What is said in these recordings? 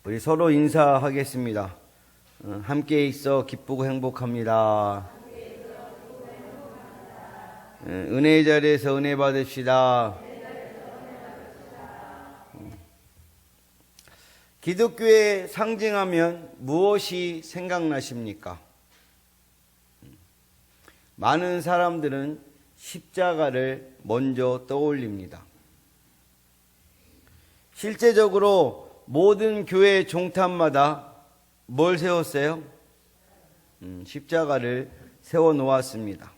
우리 서로 인사하겠습니다. 함께 있어 기쁘고 행복합니다. 은혜의 자리에서 은혜 받읍시다. 기독교에 상징하면 무엇이 생각나십니까? 많은 사람들은 십자가를 먼저 떠올립니다. 실제적으로 모든 교회 종탑마다 뭘 세웠어요? 십자가를 세워 놓았습니다.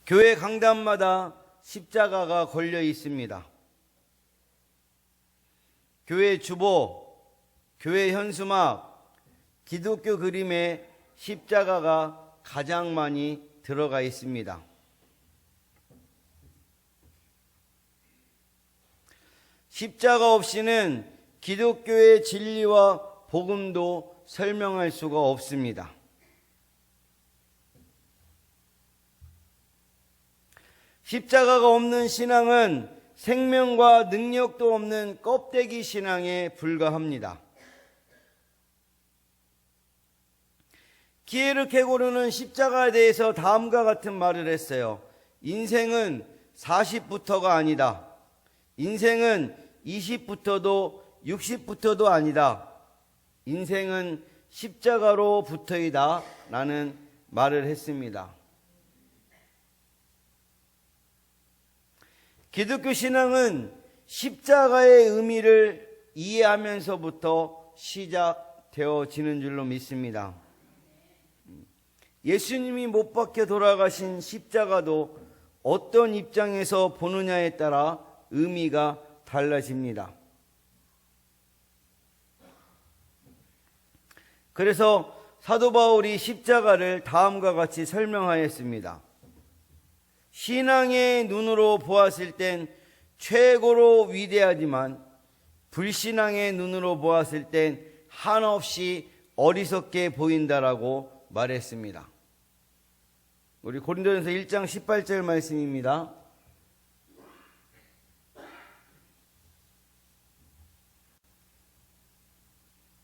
교회 강단마다 십자가가 걸려 있습니다. 교회 주보, 교회 현수막, 기독교 그림에 십자가가 가장 많이 들어가 있습니다. 십자가 없이는 기독교의 진리와 복음도 설명할 수가 없습니다. 십자가가 없는 신앙은 생명과 능력도 없는 껍데기 신앙에 불과합니다. 키에르케고르는 십자가에 대해서 다음과 같은 말을 했어요. 인생은 40부터가 아니다. 인생은 20부터도 60부터도 아니다. 인생은 십자가로 붙어이다 라는 말을 했습니다. 기독교 신앙은 십자가의 의미를 이해하면서부터 시작되어지는 줄로 믿습니다. 예수님이 못 박혀 돌아가신 십자가도 어떤 입장에서 보느냐에 따라 의미가 달라집니다. 그래서 사도 바울이 십자가를 다음과 같이 설명하였습니다. 신앙의 눈으로 보았을 땐 최고로 위대하지만 불신앙의 눈으로 보았을 땐 한없이 어리석게 보인다라고 말했습니다. 우리 고린도전서 1장 18절 말씀입니다.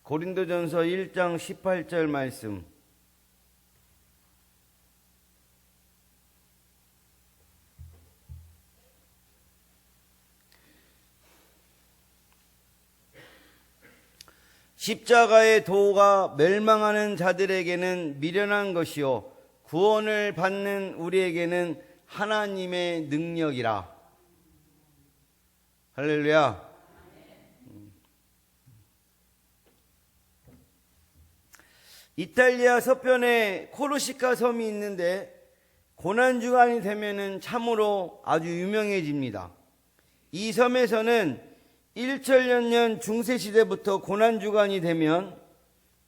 고린도전서 1장 18절 말씀. 십자가의 도가 멸망하는 자들에게는 미련한 것이요 구원을 받는 우리에게는 하나님의 능력이라. 할렐루야. 이탈리아 서편에 코르시카 섬이 있는데 고난주간이 되면은 참으로 아주 유명해집니다. 이 섬에서는 일천년년 중세시대부터 고난주간이 되면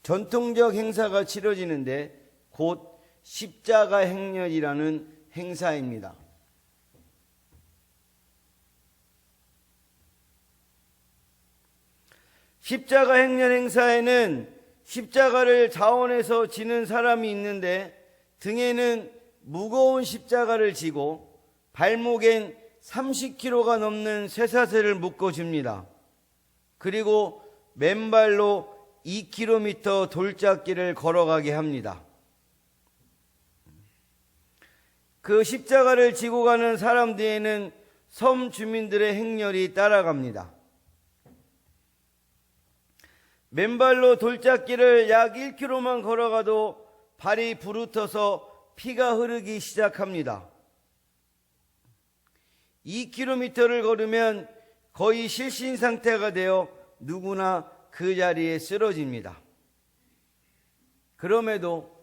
전통적 행사가 치러지는데 곧 십자가 행렬이라는 행사입니다. 십자가 행렬 행사에는 십자가를 자원해서 지는 사람이 있는데 등에는 무거운 십자가를 지고 발목엔 30kg가 넘는 쇠사슬을 묶어줍니다. 그리고 맨발로 2km 돌짝길을 걸어가게 합니다. 그 십자가를 지고 가는 사람 뒤에는 섬 주민들의 행렬이 따라갑니다. 맨발로 돌짝길을 약 1km만 걸어가도 발이 부르터서 피가 흐르기 시작합니다. 2km를 걸으면 거의 실신 상태가 되어 누구나 그 자리에 쓰러집니다. 그럼에도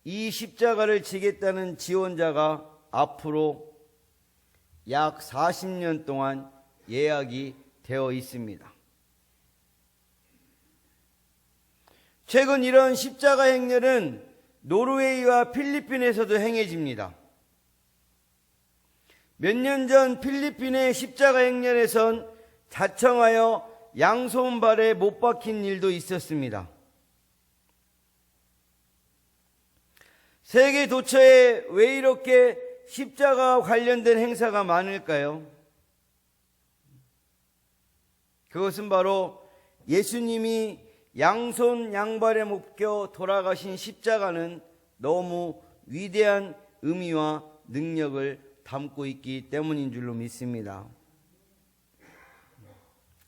이 십자가를 지겠다는 지원자가 앞으로 약 40년 동안 예약이 되어 있습니다. 최근 이런 십자가 행렬은 노르웨이와 필리핀에서도 행해집니다. 몇 년 전 필리핀의 십자가 행렬에선 자청하여 양손발에 못 박힌 일도 있었습니다. 세계 도처에 왜 이렇게 십자가 관련된 행사가 많을까요? 그것은 바로 예수님이 양손 양발에 묶여 돌아가신 십자가는 너무 위대한 의미와 능력을 담고 있기 때문인 줄로 믿습니다.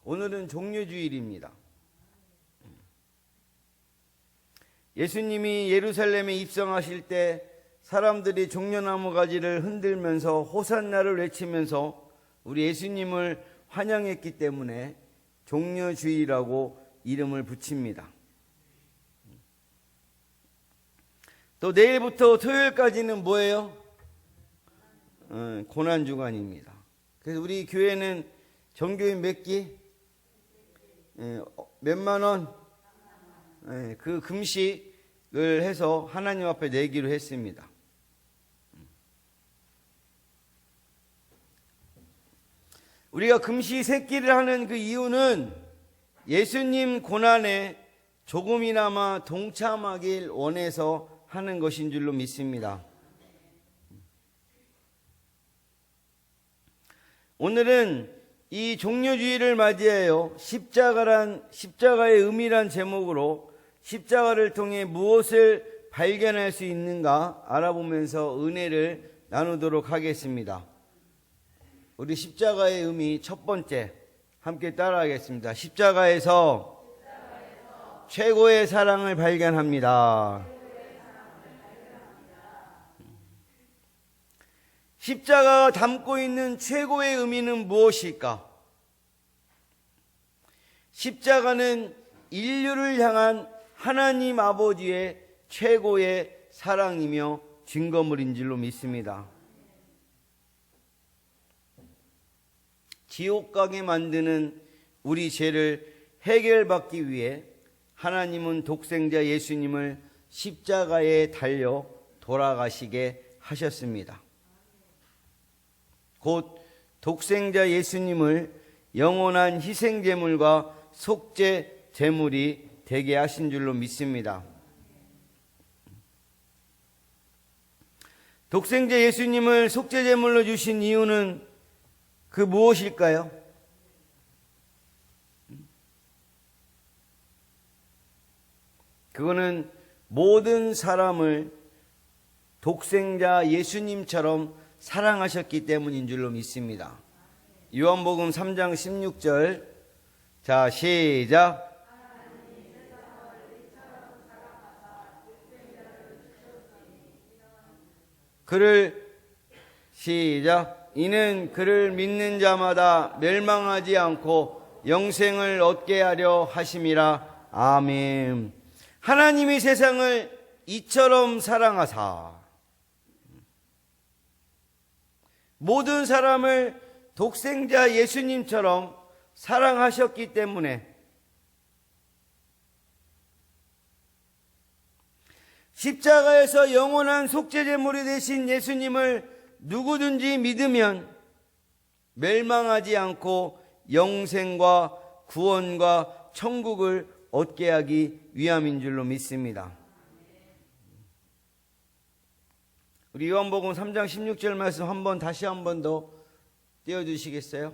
오늘은 종려주일입니다. 예수님이 예루살렘에 입성하실 때 사람들이 종려나무 가지를 흔들면서 호산나를 외치면서 우리 예수님을 환영했기 때문에 종려주일이라고 이름을 붙입니다. 또 내일부터 토요일까지는 뭐예요? 고난주간입니다. 그래서 우리 교회는 정교인 몇 기? 몇만 원? 그 금식을 해서 하나님 앞에 내기로 했습니다. 우리가 금식 새끼를 하는 그 이유는 예수님 고난에 조금이나마 동참하길 원해서 하는 것인 줄로 믿습니다. 오늘은 이 종려주의를 맞이하여 십자가의 의미란 제목으로 십자가를 통해 무엇을 발견할 수 있는가 알아보면서 은혜를 나누도록 하겠습니다. 우리 십자가의 의미 첫 번째 함께 따라하겠습니다. 십자가에서 최고의 사랑을 발견합니다. 십자가가 담고 있는 최고의 의미는 무엇일까? 십자가는 인류를 향한 하나님 아버지의 최고의 사랑이며 증거물인 줄로 믿습니다. 지옥 가게 만드는 우리 죄를 해결받기 위해 하나님은 독생자 예수님을 십자가에 달려 돌아가시게 하셨습니다. 곧 독생자 예수님을 영원한 희생제물과 속죄제물이 되게 하신 줄로 믿습니다. 독생자 예수님을 속죄제물로 주신 이유는 그 무엇일까요? 그거는 모든 사람을 독생자 예수님처럼 사랑하셨기 때문인 줄로 믿습니다. 요한복음 3장 16절. 자, 시작. 그를 시작. 이는 그를 믿는 자마다 멸망하지 않고 영생을 얻게 하려 하심이라. 아멘. 하나님이 세상을 이처럼 사랑하사 모든 사람을 독생자 예수님처럼 사랑하셨기 때문에 십자가에서 영원한 속죄제물이 되신 예수님을 누구든지 믿으면 멸망하지 않고 영생과 구원과 천국을 얻게 하기 위함인 줄로 믿습니다. 우리 요한복음 3장 16절 말씀 다시 한 번 더 띄워주시겠어요?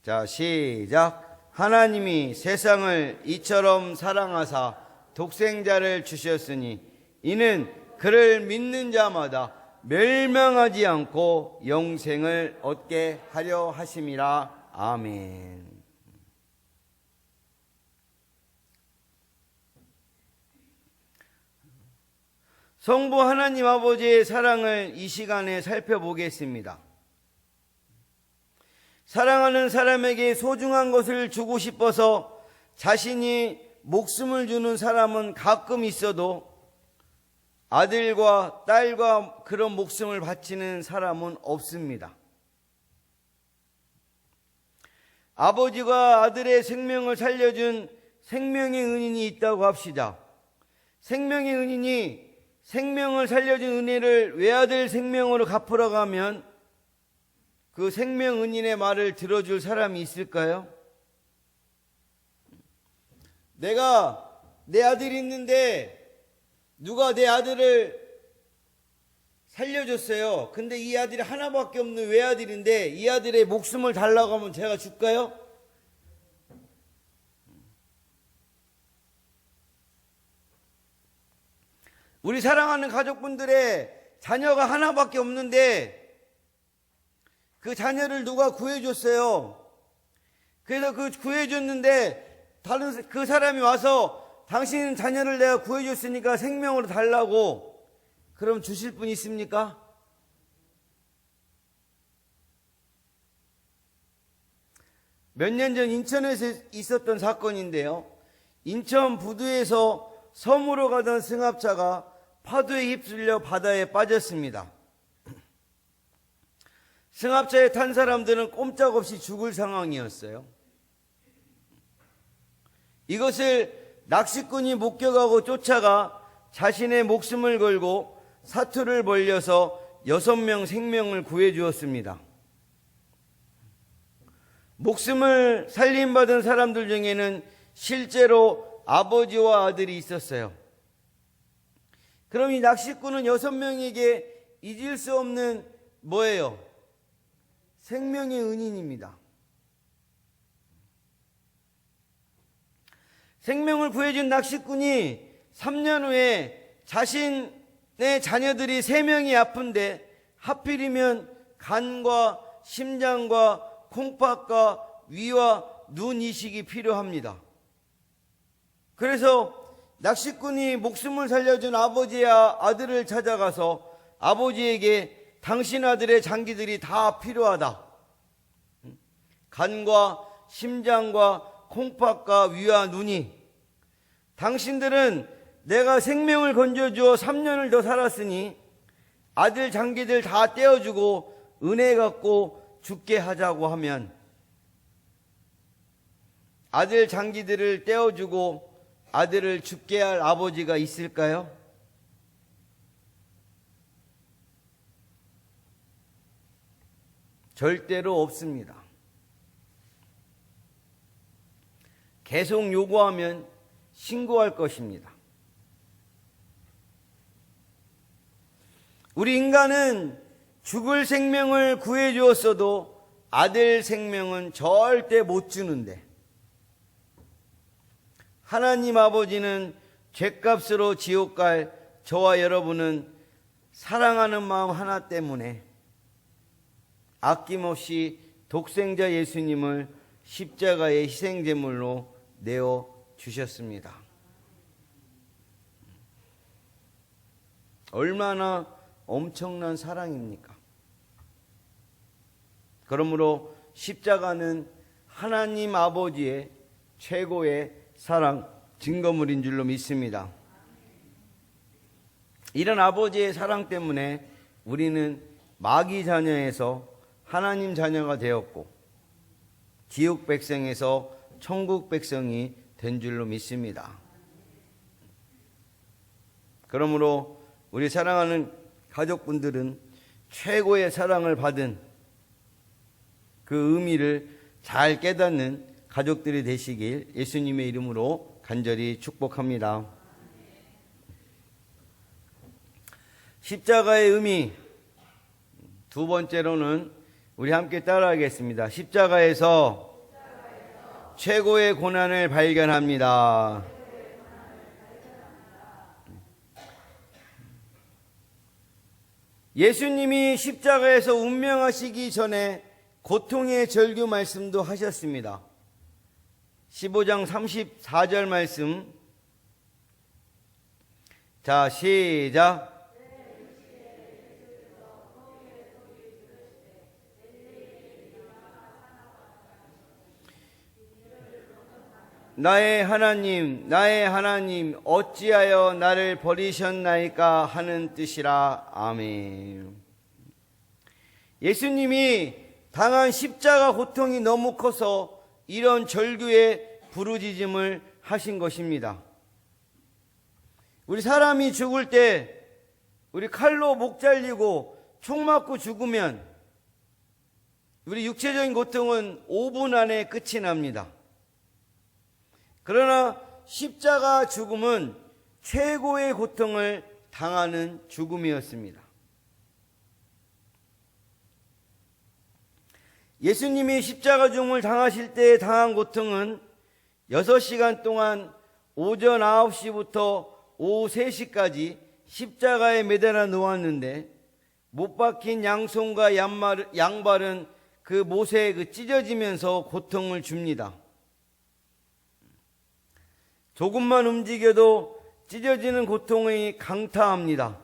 자, 시작. 하나님이 세상을 이처럼 사랑하사 독생자를 주셨으니 이는 그를 믿는 자마다 멸망하지 않고 영생을 얻게 하려 하심이라. 아멘. 성부 하나님 아버지의 사랑을 이 시간에 살펴보겠습니다. 사랑하는 사람에게 소중한 것을 주고 싶어서 자신이 목숨을 주는 사람은 가끔 있어도 아들과 딸과 그런 목숨을 바치는 사람은 없습니다. 아버지가 아들의 생명을 살려준 생명의 은인이 있다고 합시다. 생명의 은인이 생명을 살려준 은혜를 외아들 생명으로 갚으러 가면 그 생명 은인의 말을 들어줄 사람이 있을까요? 내가 내 아들이 있는데 누가 내 아들을 살려줬어요. 근데 이 아들이 하나밖에 없는 외아들인데 이 아들의 목숨을 달라고 하면 제가 줄까요? 우리 사랑하는 가족분들의 자녀가 하나밖에 없는데 그 자녀를 누가 구해줬어요. 그래서 그 구해줬는데 다른 그 사람이 와서 당신 자녀를 내가 구해줬으니까 생명으로 달라고, 그럼 주실 분 있습니까? 몇 년 전 인천에서 있었던 사건인데요. 인천 부두에서 섬으로 가던 승합차가 파도에 휩쓸려 바다에 빠졌습니다. 승합차에 탄 사람들은 꼼짝없이 죽을 상황이었어요. 이것을 낚시꾼이 목격하고 쫓아가 자신의 목숨을 걸고 사투를 벌려서 6명 생명을 구해주었습니다. 목숨을 살림받은 사람들 중에는 실제로 아버지와 아들이 있었어요. 그럼 이 낚시꾼은 6명에게 잊을 수 없는 뭐예요? 생명의 은인입니다. 생명을 구해준 낚시꾼이 3년 후에 자신의 자녀들이 3명이 아픈데 하필이면 간과 심장과 콩팥과 위와 눈 이식이 필요합니다. 그래서 낚시꾼이 목숨을 살려준 아버지와 아들을 찾아가서 아버지에게 당신 아들의 장기들이 다 필요하다. 간과 심장과 콩팥과 위와 눈이, 당신들은 내가 생명을 건져주어 3년을 더 살았으니 아들 장기들 다 떼어주고 은혜 갖고 죽게 하자고 하면 아들 장기들을 떼어주고 아들을 죽게 할 아버지가 있을까요? 절대로 없습니다. 계속 요구하면 신고할 것입니다. 우리 인간은 죽을 생명을 구해 주었어도 아들 생명은 절대 못 주는데, 하나님 아버지는 죗값으로 지옥 갈 저와 여러분은 사랑하는 마음 하나 때문에 아낌없이 독생자 예수님을 십자가의 희생제물로 내어 주셨습니다. 얼마나 엄청난 사랑입니까? 그러므로 십자가는 하나님 아버지의 최고의 사랑 증거물인 줄로 믿습니다. 이런 아버지의 사랑 때문에 우리는 마귀 자녀에서 하나님 자녀가 되었고 지옥 백성에서 천국 백성이 된 줄로 믿습니다. 그러므로 우리 사랑하는 가족분들은 최고의 사랑을 받은 그 의미를 잘 깨닫는 가족들이 되시길 예수님의 이름으로 간절히 축복합니다. 십자가의 의미, 두 번째로는 우리 함께 따라하겠습니다. 십자가에서 최고의 고난을 발견합니다. 예수님이 십자가에서 운명하시기 전에 고통의 절규 말씀도 하셨습니다. 15장 34절 말씀. 자, 시작. 나의 하나님, 나의 하나님, 어찌하여 나를 버리셨나이까 하는 뜻이라. 아멘. 예수님이 당한 십자가 고통이 너무 커서 이런 절규의 부르짖음을 하신 것입니다. 우리 사람이 죽을 때, 우리 칼로 목 잘리고 총 맞고 죽으면 우리 육체적인 고통은 5분 안에 끝이 납니다. 그러나 십자가 죽음은 최고의 고통을 당하는 죽음이었습니다. 예수님이 십자가 죽음을 당하실 때 당한 고통은 6시간 동안 오전 9시부터 오후 3시까지 십자가에 매달아 놓았는데, 못 박힌 양손과 양발은 그 못에 찢어지면서 고통을 줍니다. 조금만 움직여도 찢어지는 고통이 강타합니다.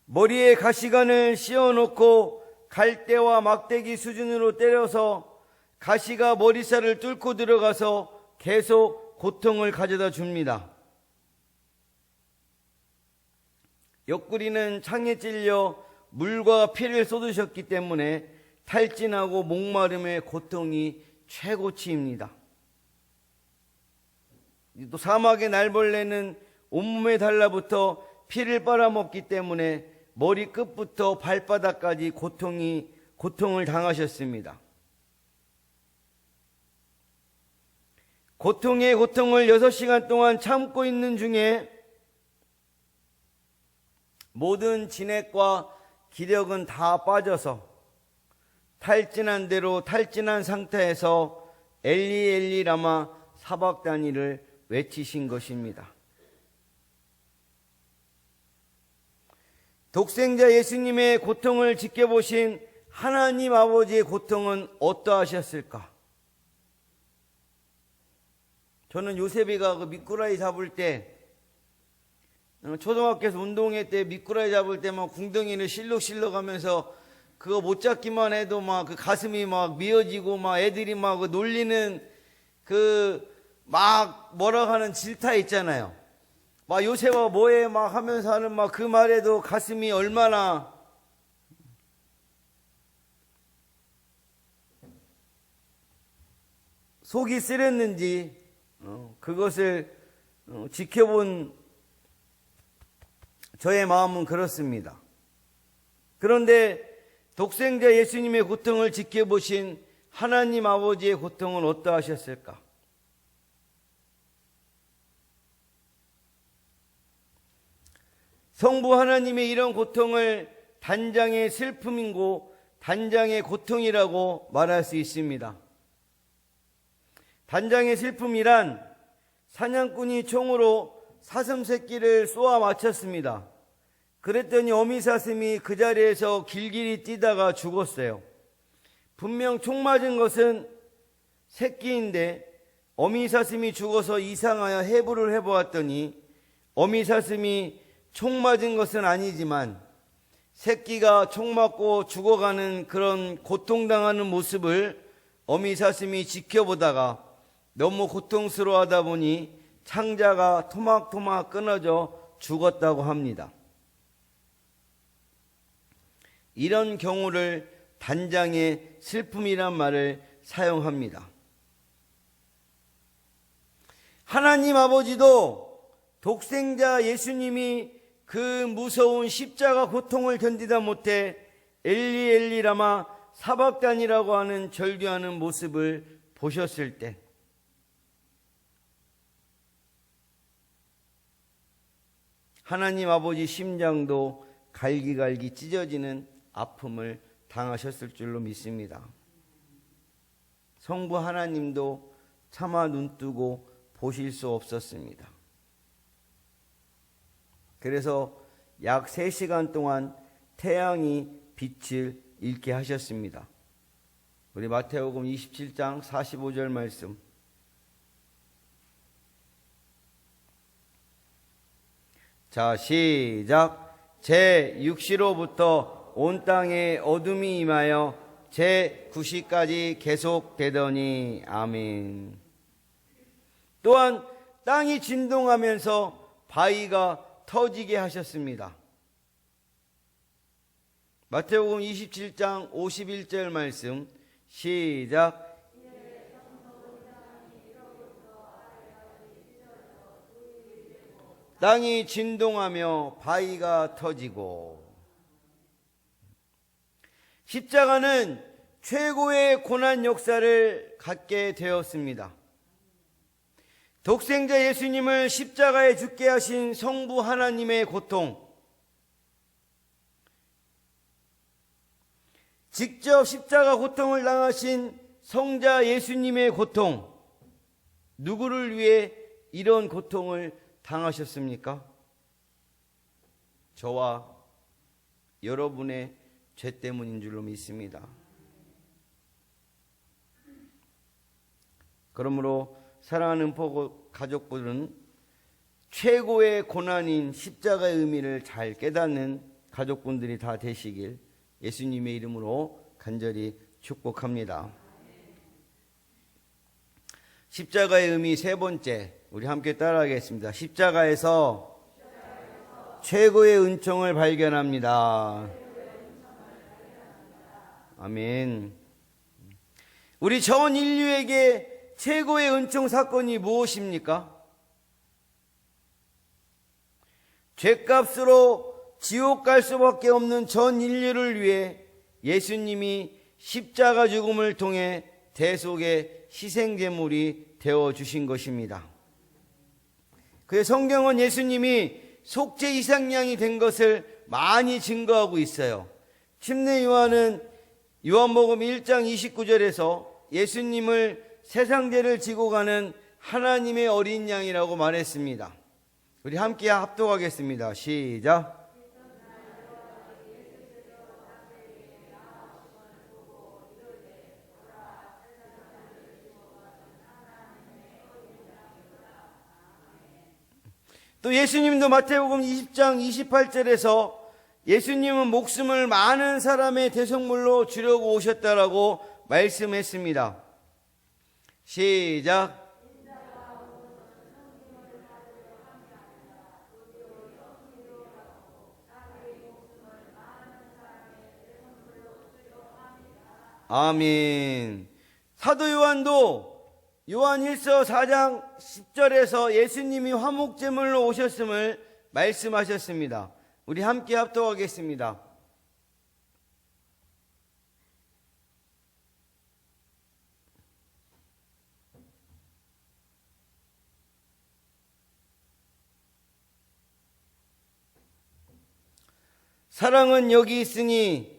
머리에 가시관을 씌워놓고 갈대와 막대기 수준으로 때려서 가시가 머리살을 뚫고 들어가서 계속 고통을 가져다 줍니다. 옆구리는 창에 찔려 물과 피를 쏟으셨기 때문에 탈진하고 목마름의 고통이 최고치입니다. 또 사막의 날벌레는 온몸에 달라붙어 피를 빨아먹기 때문에 머리 끝부터 발바닥까지 고통을 당하셨습니다. 고통의 고통을 6시간 동안 참고 있는 중에 모든 진액과 기력은 다 빠져서 탈진한 대로 탈진한 상태에서 엘리 엘리 라마 사박다니를 외치신 것입니다. 독생자 예수님의 고통을 지켜보신 하나님 아버지의 고통은 어떠하셨을까? 저는 요셉이가 그 미꾸라지 잡을 때, 초등학교에서 운동회 때 미꾸라지 잡을 때 막 궁덩이를 실룩실룩 하면서 그거 못 잡기만 해도 막 그 가슴이 막 미어지고 막 애들이 막 그 놀리는 막 뭐라고 하는 질타 있잖아요. 막 요셉아 뭐해 막 하면서 하는 막 그 말에도 가슴이 얼마나 속이 쓰렸는지 그것을 지켜본 저의 마음은 그렇습니다. 그런데 독생자 예수님의 고통을 지켜보신 하나님 아버지의 고통은 어떠하셨을까? 성부 하나님의 이런 고통을 단장의 슬픔이고 단장의 고통이라고 말할 수 있습니다. 단장의 슬픔이란 사냥꾼이 총으로 사슴 새끼를 쏘아 맞췄습니다. 그랬더니 어미사슴이 그 자리에서 길길이 뛰다가 죽었어요. 분명 총 맞은 것은 새끼인데 어미사슴이 죽어서 이상하여 해부를 해보았더니 어미사슴이 총 맞은 것은 아니지만 새끼가 총 맞고 죽어가는 그런 고통당하는 모습을 어미사슴이 지켜보다가 너무 고통스러워하다 보니 창자가 토막토막 끊어져 죽었다고 합니다. 이런 경우를 단장의 슬픔이란 말을 사용합니다. 하나님 아버지도 독생자 예수님이 그 무서운 십자가 고통을 견디다 못해 엘리 엘리 라마 사박단이라고 하는 절규하는 모습을 보셨을 때 하나님 아버지 심장도 갈기갈기 찢어지는 아픔을 당하셨을 줄로 믿습니다. 성부 하나님도 차마 눈뜨고 보실 수 없었습니다. 그래서 약 3시간 동안 태양이 빛을 잃게 하셨습니다. 우리 마태복음 27장 45절 말씀. 자, 시작. 제 6시로부터 온 땅에 어둠이 임하여 제 9시까지 계속되더니 아멘. 또한 땅이 진동하면서 바위가 터지게 하셨습니다. 마태복음 27장 51절 말씀 시작. 땅이 진동하며 바위가 터지고. 십자가는 최고의 고난 역사를 갖게 되었습니다. 독생자 예수님을 십자가에 죽게 하신 성부 하나님의 고통, 직접 십자가 고통을 당하신 성자 예수님의 고통, 누구를 위해 이런 고통을 당하셨습니까? 저와 여러분의 죄 때문인 줄로 믿습니다. 그러므로 사랑하는 가족분은 최고의 고난인 십자가의 의미를 잘 깨닫는 가족분들이 다 되시길 예수님의 이름으로 간절히 축복합니다. 십자가의 의미 세 번째, 우리 함께 따라하겠습니다. 십자가에서 최고의 은총을 발견합니다. 아멘. 우리 전 인류에게 최고의 은총 사건이 무엇입니까? 죄값으로 지옥 갈 수밖에 없는 전 인류를 위해 예수님이 십자가 죽음을 통해 대속의 희생제물이 되어주신 것입니다. 그의 성경은 예수님이 속죄 희생양이 된 것을 많이 증거하고 있어요. 침례 요한은 요한복음 1장 29절에서 예수님을 세상 죄를 지고 가는 하나님의 어린 양이라고 말했습니다. 우리 함께 합독하겠습니다. 시작. 또 예수님도 마태복음 20장 28절에서 예수님은 목숨을 많은 사람의 대속물로 주려고 오셨다라고 말씀했습니다. 시작. 아멘. 사도 요한도 요한 1서 4장 10절에서 예수님이 화목제물로 오셨음을 말씀하셨습니다. 우리 함께 합독하겠습니다. 사랑은 여기 있으니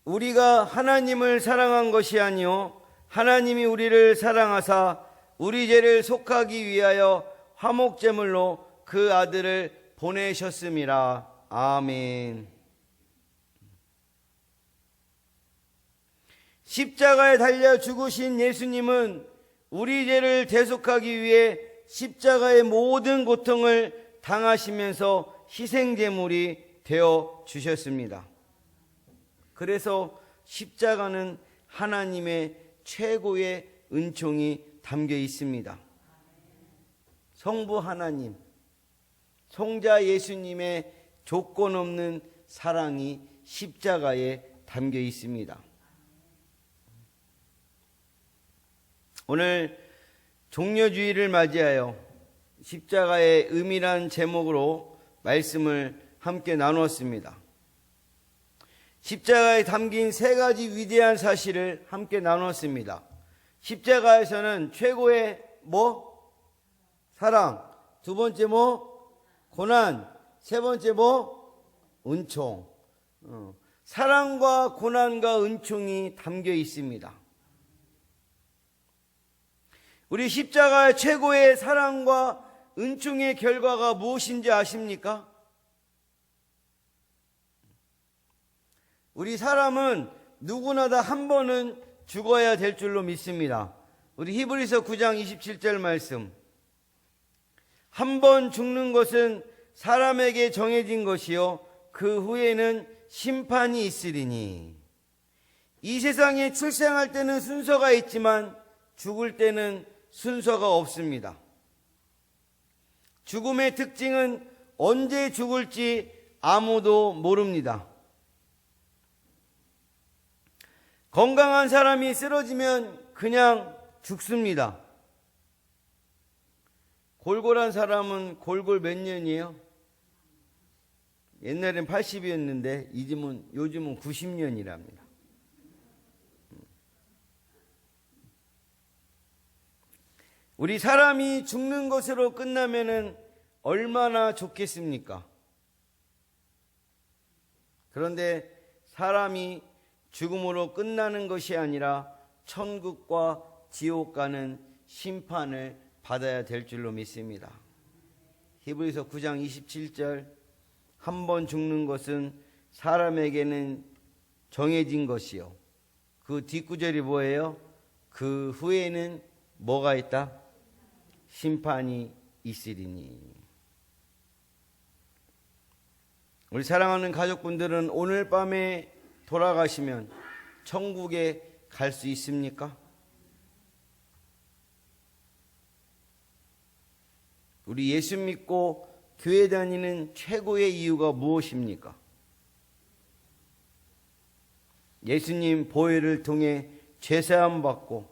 우리가 하나님을 사랑한 것이 아니요 하나님이 우리를 사랑하사 우리 죄를 속하기 위하여 화목제물로 그 아들을 보내셨음이라. 아멘. 십자가에 달려 죽으신 예수님은 우리 죄를 대속하기 위해 십자가의 모든 고통을 당하시면서 희생제물이 되어 주셨습니다. 그래서 십자가는 하나님의 최고의 은총이 담겨 있습니다. 성부 하나님, 성자 예수님의 조건 없는 사랑이 십자가에 담겨 있습니다. 오늘 종려주의를 맞이하여 십자가의 의미란 제목으로 말씀을 함께 나누었습니다. 십자가에 담긴 세 가지 위대한 사실을 함께 나누었습니다. 십자가에서는 최고의 사랑, 두 번째 고난, 세 번째 은총. 사랑과 고난과 은총이 담겨 있습니다. 우리 십자가의 최고의 사랑과 은총의 결과가 무엇인지 아십니까? 우리 사람은 누구나 다 한 번은 죽어야 될 줄로 믿습니다. 우리 히브리서 9장 27절 말씀. 한 번 죽는 것은 사람에게 정해진 것이요 그 후에는 심판이 있으리니. 이 세상에 출생할 때는 순서가 있지만 죽을 때는 순서가 없습니다. 죽음의 특징은 언제 죽을지 아무도 모릅니다. 건강한 사람이 쓰러지면 그냥 죽습니다. 골골한 사람은 골골 몇 년이에요? 옛날엔 80이었는데 요즘은 90년이랍니다. 우리 사람이 죽는 것으로 끝나면은 얼마나 좋겠습니까? 그런데 사람이 죽음으로 끝나는 것이 아니라 천국과 지옥 가는 심판을 받아야 될 줄로 믿습니다. 히브리서 9장 27절, 한 번 죽는 것은 사람에게는 정해진 것이요. 그 뒷구절이 뭐예요? 그 후에는 뭐가 있다? 심판이 있으리니. 우리 사랑하는 가족분들은 오늘 밤에 돌아가시면 천국에 갈 수 있습니까? 우리 예수 믿고 교회 다니는 최고의 이유가 무엇입니까? 예수님 보혈을 통해 죄사함 받고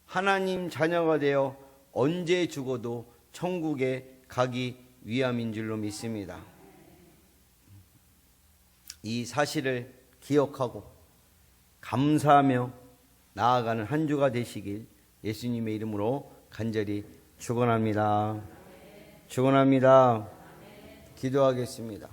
하나님 자녀가 되어 언제 죽어도 천국에 가기 위함인 줄로 믿습니다. 이 사실을 기억하고 감사하며 나아가는 한 주가 되시길 예수님의 이름으로 간절히 축원합니다. 축원합니다. 기도하겠습니다.